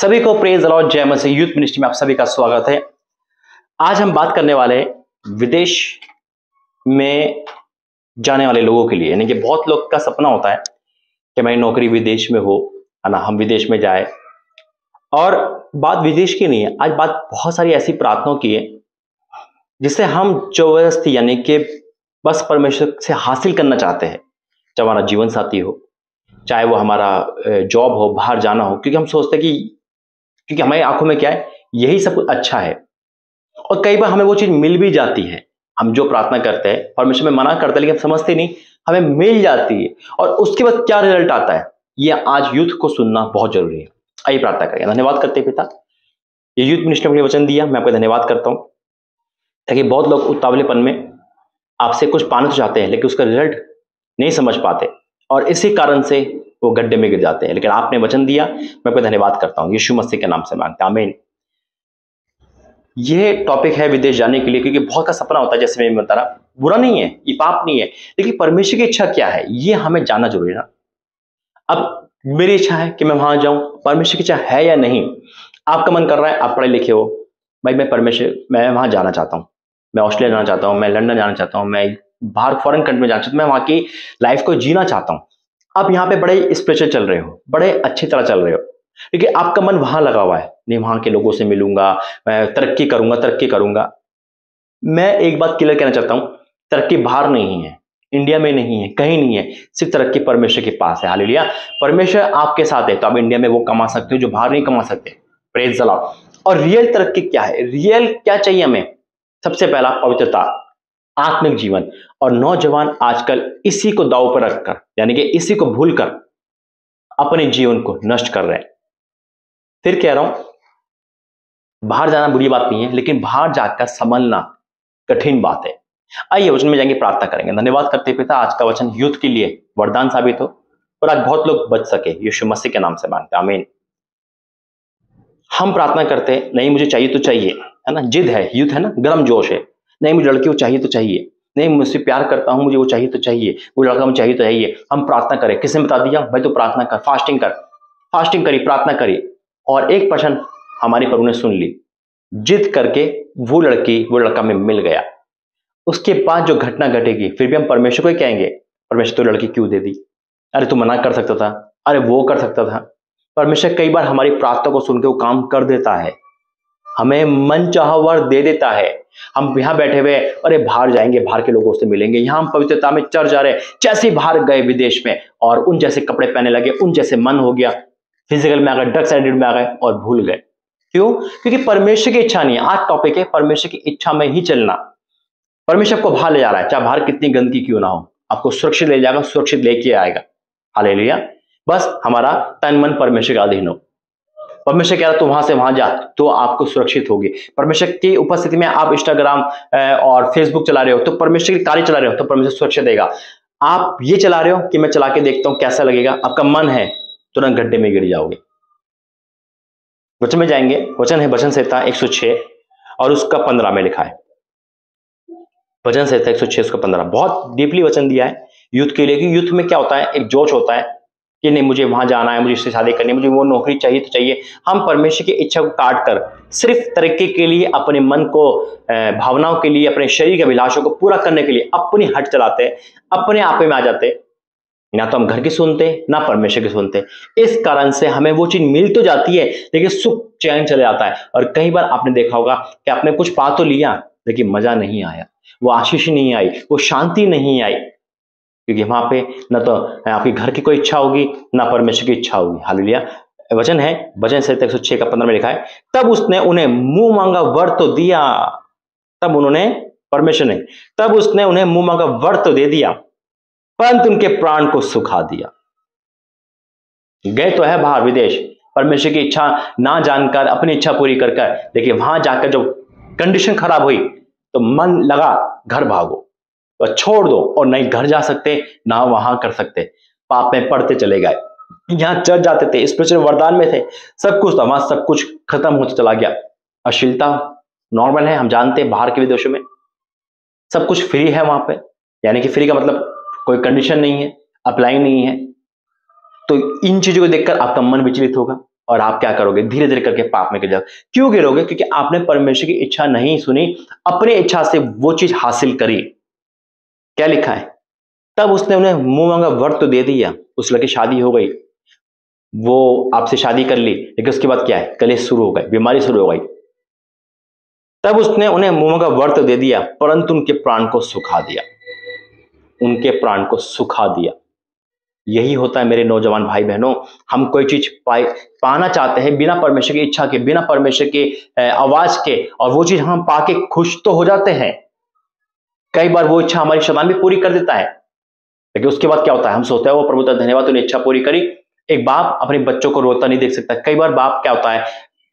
सभी को praise the Lord, जय मसीह। यूथ मिनिस्ट्री में आप सभी का स्वागत है। आज हम बात करने वाले हैं विदेश में जाने वाले लोगों के लिए। यानी कि बहुत लोग का सपना होता है कि हमारी नौकरी विदेश में हो, है ना, हम विदेश में जाए। और बात विदेश की नहीं है, आज बात बहुत सारी ऐसी प्रार्थनाओं की है जिसे हम जबरदस्ती यानी कि बस परमेश्वर से हासिल करना चाहते हैं। चाहे हमारा जीवन साथी हो, चाहे वो हमारा जॉब हो, बाहर जाना हो, क्योंकि हम सोचते हैं कि क्योंकि हमारी आंखों में क्या है, यही सब कुछ अच्छा है। और कई बार हमें वो चीज मिल भी जाती है। हम जो प्रार्थना करते हैं परमेश्वर में मना करते हैं, लेकिन हम समझते नहीं, हमें मिल जाती है। और उसके बाद क्या रिजल्ट आता है, ये आज यूथ को सुनना बहुत जरूरी है। आइए प्रार्थना करें। धन्यवाद करते हैं पिता, ये यूथ मिनिस्ट्री में वचन दिया, मैं आपका धन्यवाद करता हूँ। ताकि बहुत लोग उतावलेपन में आपसे कुछ पाना तो चाहते हैं, लेकिन उसका रिजल्ट नहीं समझ पाते और इसी कारण से वो गड्ढे में गिर जाते हैं। लेकिन आपने वचन दिया, मैं आपका धन्यवाद करता हूँ। यीशु मसीह के नाम से मांगता हूं, आमीन। यह टॉपिक है विदेश जाने के लिए, क्योंकि बहुत का सपना होता है। जैसे मैं बता रहा, बुरा नहीं है, ये पाप नहीं है, लेकिन परमेश्वर की इच्छा क्या है ये हमें जानना जरूरी है ना। अब मेरी इच्छा है कि मैं वहां जाऊं, परमेश्वर की इच्छा है या नहीं। आपका मन कर रहा है, आप पढ़े लिखे हो, भाई मैं वहां जाना चाहता हूं, मैं ऑस्ट्रेलिया जाना चाहता हूं, मैं लंदन जाना चाहता हूं, मैं बाहर फॉरेन कंट्री में जाना चाहता हूं, मैं वहां की लाइफ को जीना चाहता हूं। आप यहाँ पे बड़े स्पिरिचुअल चल रहे हो, बड़े अच्छी तरह चल रहे हो, लेकिन आपका मन वहां लगा हुआ है, नहीं वहां के लोगों से मिलूंगा, मैं तरक्की करूंगा। मैं एक बात क्लियर कहना चाहता हूं, तरक्की बाहर नहीं है, इंडिया में नहीं है, कहीं नहीं है, सिर्फ तरक्की परमेश्वर के पास है। हालेलुया। परमेश्वर आपके साथ है तो आप इंडिया में वो कमा सकते हो जो बाहर नहीं कमा सकते। Praise the Lord. और रियल तरक्की क्या है, रियल क्या चाहिए हमें? सबसे पहला पवित्रता, आत्मिक जीवन। और नौजवान आजकल इसी को दांव पर रखकर, यानी कि इसी को भूलकर अपने जीवन को नष्ट कर रहे हैं। फिर कह रहा हूं, बाहर जाना बुरी बात नहीं है, लेकिन बाहर जाकर संभलना कठिन बात है। आइए वचन में जाएंगे, प्रार्थना करेंगे। धन्यवाद करते पिता, आज का वचन यूथ के लिए वरदान साबित हो और आज बहुत लोग बच सके। यीशु मसीह के नाम से मांगते, आमीन। हम प्रार्थना करते हैं, नहीं मुझे चाहिए तो चाहिए, है ना, जिद है, यूथ है ना, गर्म जोश है, नहीं मुझे लड़की को चाहिए तो चाहिए, नहीं मुझसे प्यार करता हूं, मुझे वो चाहिए तो चाहिए, वो लड़का मुझे चाहिए तो चाहिए। हम प्रार्थना करें, किसने बता दिया भाई तो प्रार्थना कर, फास्टिंग करी, प्रार्थना करी, और 1% हमारी प्रभु ने सुन ली। जिद करके वो लड़का में मिल गया। उसके बाद जो घटना घटेगी, फिर भी हम परमेश्वर को ही कहेंगे, परमेश्वर तो लड़की क्यों दे दी, अरे तू मना कर सकता था, अरे वो कर सकता था। परमेश्वर कई बार हमारी प्रार्थना को सुनकर वो काम कर देता है, हमें मन चाहा वर दे देता है। हम यहाँ बैठे हुए, अरे बाहर जाएंगे, बाहर के लोगों से मिलेंगे, यहाँ हम पवित्रता में चढ़ जा रहे हैं, जैसे बाहर गए विदेश में और उन जैसे कपड़े पहने लगे, उन जैसे मन हो गया, फिजिकल में आ गए, ड्रग्स एडिक्ट में आ गए और भूल गए। क्यों? क्योंकि परमेश्वर की इच्छा नहीं है। आज टॉपिक है परमेश्वर की इच्छा में ही चलना। परमेश्वर आपको बाहर ले जा रहा है, चाहे बाहर कितनी गंदगी क्यों ना हो, आपको सुरक्षित ले जाएगा, सुरक्षित लेके आएगा। हालेलुया। बस हमारा तन मन परमेश्वर का अधीन हो। परमेश्वर कह रहा तो वहां से वहां जा, तो आपको सुरक्षित होगी। परमेश्वर की उपस्थिति में आप इंस्टाग्राम और फेसबुक चला रहे हो तो परमेश्वर की कार्य चला रहे हो तो परमेश्वर सुरक्षित देगा। आप ये चला रहे हो कि मैं चला के देखता हूं कैसा लगेगा, आपका मन है, तुरंत गड्ढे में गिर जाओगे। वचन में जाएंगे, वचन है वचन संहिता 106 और उसका 15 में लिखा है। वचन संहिता 106 उसका 15 बहुत डीपली वचन दिया है यूथ के लिए। कि यूथ में क्या होता है, एक जोश होता है कि नहीं मुझे वहां जाना है, मुझे इससे शादी करनी है, मुझे वो नौकरी चाहिए तो चाहिए। हम परमेश्वर की इच्छा को काट कर सिर्फ तरक्की के लिए, अपने मन को, भावनाओं के लिए, अपने शरीर के अभिलाषों को पूरा करने के लिए अपनी हट चलाते हैं, अपने आप में आ जाते हैं। ना तो हम घर की सुनते, ना परमेश्वर की सुनते। इस कारण से हमें वो चीज मिल तो जाती है, लेकिन सुख चैन चले जाता है। और कई बार आपने देखा होगा कि आपने कुछ पा तो लिया, लेकिन मजा नहीं आया, वो आशीष नहीं आई, वो शांति नहीं आई, क्योंकि वहां पे न तो आपकी घर की कोई इच्छा होगी, ना परमेश्वर की इच्छा होगी। हालेलुया। वचन है वचन संहिता 106 का 15 में लिखा है, तब उसने उन्हें मुंह मांगा वर तो दिया। तब उन्होंने, परमेश्वर ने, तब उसने उन्हें मुंह मांगा वर तो दे दिया, परंतु उनके प्राण को सुखा दिया। गए तो है बाहर विदेश, परमेश्वर की इच्छा ना जानकर, अपनी इच्छा पूरी कर, लेकिन वहां जाकर जब कंडीशन खराब हुई तो मन लगा घर भागो, तो छोड़ दो, और नहीं घर जा सकते ना वहां कर सकते, पाप में पढ़ते चले गए। यहां चढ़ जाते थे, स्पिरिचुअल वरदान में थे, सब कुछ था, वहां सब कुछ खत्म होता चला गया। अश्लीलता नॉर्मल है, हम जानते हैं, बाहर के विदेशों में सब कुछ फ्री है वहां पे, यानी कि फ्री का मतलब कोई कंडीशन नहीं है, अप्लाई नहीं है। तो इन चीजों को देखकर आपका मन विचलित होगा, और आप क्या करोगे, धीरे धीरे करके पाप में गिर जाओगे। क्यों गिरोगे? क्योंकि आपने परमेश्वर की इच्छा नहीं सुनी, अपनी इच्छा से वो चीज हासिल करी। क्या लिखा है, तब उसने उन्हें मुंह मांगा वर तो दे दिया, उस लड़की शादी हो गई, वो आपसे शादी कर ली, लेकिन उसके बाद क्या है, कलेश शुरू हो गए, बीमारी शुरू हो गई। तब उसने उन्हें मुंह मांगा वर तो दे दिया, परंतु उनके प्राण को सुखा दिया, उनके प्राण को सुखा दिया। यही होता है मेरे नौजवान भाई बहनों, हम कोई चीज पाना चाहते हैं बिना परमेश्वर की इच्छा के, बिना परमेश्वर के आवाज के, और वो चीज हम पाके खुश तो हो जाते हैं। कई बार वो इच्छा हमारी शैतान भी पूरी कर देता है, लेकिन उसके बाद क्या होता है, हम सोचते हैं वो प्रभु तेरा धन्यवाद तूने इच्छा पूरी करी। एक बाप अपने बच्चों को रोता नहीं देख सकता। कई बार बाप क्या होता है,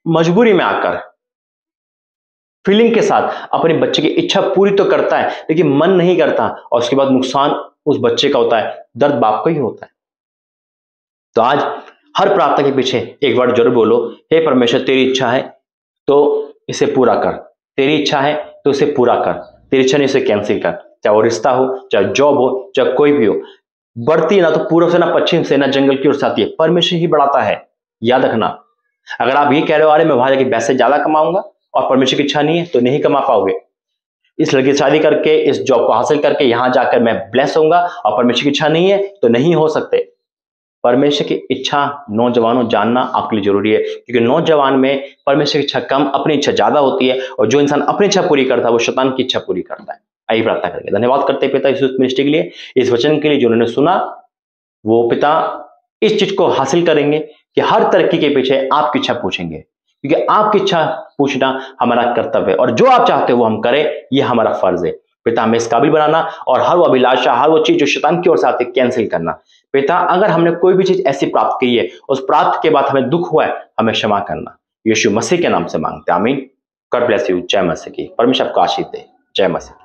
मजबूरी में आकर फीलिंग के साथ अपने बच्चे की इच्छा पूरी तो करता है, लेकिन मन नहीं करता, और उसके बाद नुकसान उस बच्चे का होता है, दर्द बाप का ही होता है। तो आज हर प्रार्थना के पीछे एक वर्ड जरूर बोलो, हे परमेश्वर तेरी इच्छा है तो इसे पूरा कर, तेरी इच्छा है तो इसे पूरा कर, तेरी इच्छा नहीं इसे कैंसिल कर। चाहे वो रिश्ता हो, चाहे जॉब हो, चाहे कोई भी हो, बढ़ती ना तो पूर्व से ना पश्चिम से ना जंगल की ओर से आती है, परमेश्वर ही बढ़ाता है। याद रखना, अगर आप ये कह रहे हो अरे मैं वहां जाके पैसे ज्यादा कमाऊंगा, और परमेश्वर की इच्छा नहीं है तो नहीं कमा पाओगे। इस लड़की से शादी करके, इस जॉब को हासिल करके यहां जाकर मैं ब्लेस होऊंगा, और परमेश्वर की इच्छा नहीं है तो नहीं हो सकते। परमेश्वर की इच्छा नौजवानों जानना आपके लिए जरूरी है, क्योंकि नौजवान में परमेश्वर की इच्छा कम, अपनी इच्छा ज्यादा होती है, और जो इंसान अपनी इच्छा पूरी करता है वो शैतान की इच्छा पूरी करता है। आइए प्रार्थना करेंगे। धन्यवाद करते हैं पिता इस मिनिस्ट्री के लिए, इस वचन के लिए जो उन्होंने सुना, वो पिता इस चीज को हासिल करेंगे कि हर तरक्की के पीछे आपकी इच्छा पूछेंगे, क्योंकि आपकी इच्छा पूछना हमारा कर्तव्य है, और जो आप चाहते हो वो हम करें, ये हमारा फर्ज है। पिता हमें इस काबिल बनाना, और हर वो अभिलाषा, हर वो चीज जो शैतान की ओर से आती है कैंसिल करना। पिता अगर हमने कोई भी चीज ऐसी प्राप्त की है, उस प्राप्त के बाद हमें दुख हुआ है, हमें क्षमा करना। यीशु मसीह के नाम से मांगते हैं, आमीन। God bless you. जय मसीह की। परमेश्वर आपको आशीष दे। जय मसीह।